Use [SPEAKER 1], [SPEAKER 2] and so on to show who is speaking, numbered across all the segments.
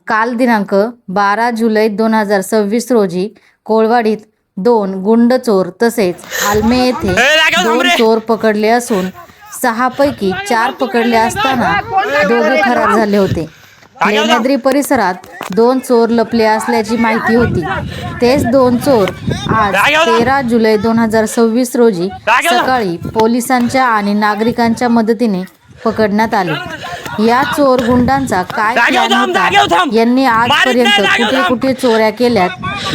[SPEAKER 1] काल दिनांक 12 जुलै 2026 रोजी कोळवाडीत 2 गुंड चोर तसेच आलमे येथे 2 चोर पकडले असून 6 पैकी 4 पकडले असताना 2 फरार झाले होते. लेण्याद्री परिसरात 2 चोर लपले असल्याची माहिती होती. तेच 2 चोर आज 13 जुलै 2026 रोजी सकाळी पोलिसांच्या आणि नागरिकांच्या मदतीने पकडण्यात आले. या चोर गुंडांचा काय प्लॅन होता, यांनी आजपर्यंत कुठे कुठे चोऱ्या केल्यात,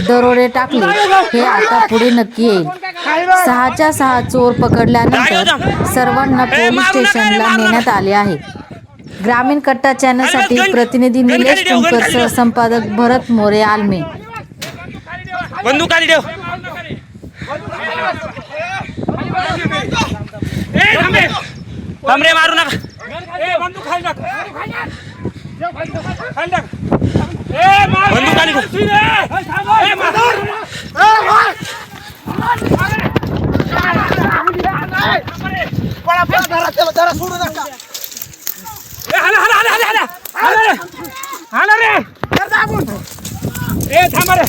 [SPEAKER 1] दरोडे टाकले, हे आता पुढे नक्की येईल. 6च्या 6 चोर पकडल्यानंतर सर्वांना पोलीस स्टेशनला नेण्यात आले आहे. ग्रामीण कट्टा चॅनलसाठी प्रतिनिधी निलेश कुंकरसह संपादक भरत मोरे, आलमे.
[SPEAKER 2] बंदूक खाली ठेव. थांब रे, मारू नका. बंदूक खाली टाक. बंदूक खाली ठेव. सोडू नका. हाला रे. थांबा रे.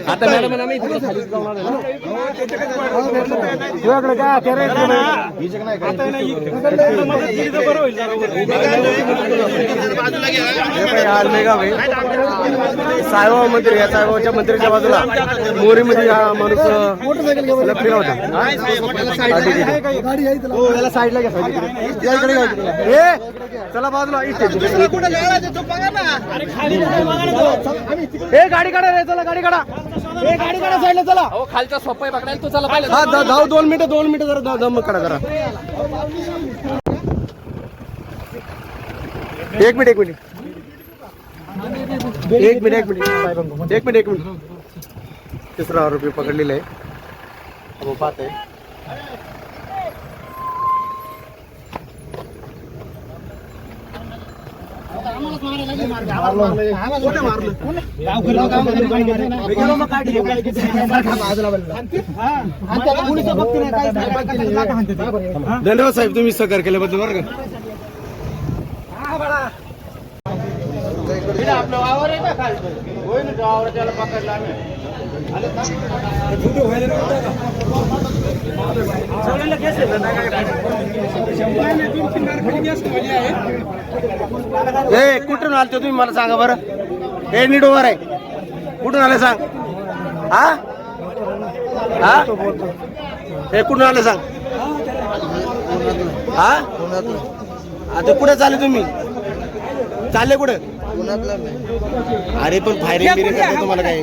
[SPEAKER 2] आता मॅडम साईबाबा मंदिर, या साईबाबाच्या मंदिराच्या बाजूला मोरीमध्ये हा माणूस फिरा होता. साईडला घ्या, चला बाजूला. गाडी काढा रे, चला गाडी काढा. गाडी काढा साईडला, चला. खालचा सोपा पकडायला तो, चला पाहिजे. हा जाऊ, 2 मिनिटं जरा दम काढा जरा. एक मिनिट. तिसरा आरोपी पकडलेला आहे. हो, पाहत आहे. धन्यवाद साहेब, तुम्ही सहकार्य केल्याबद्दल. बरं का, आपलं वावर आहे का होईल वावर, त्याला पकडला कुठून आले तुम्ही मला सांगा बरं. हे नीट उभा आहे. कुठून आले सांग. हा हे कुठून आले सांग. हा आता कुठे चालले तुम्ही? चालले कुठे? अरे पण फायरिंग बिरिंग करतो तुम्हाला काय?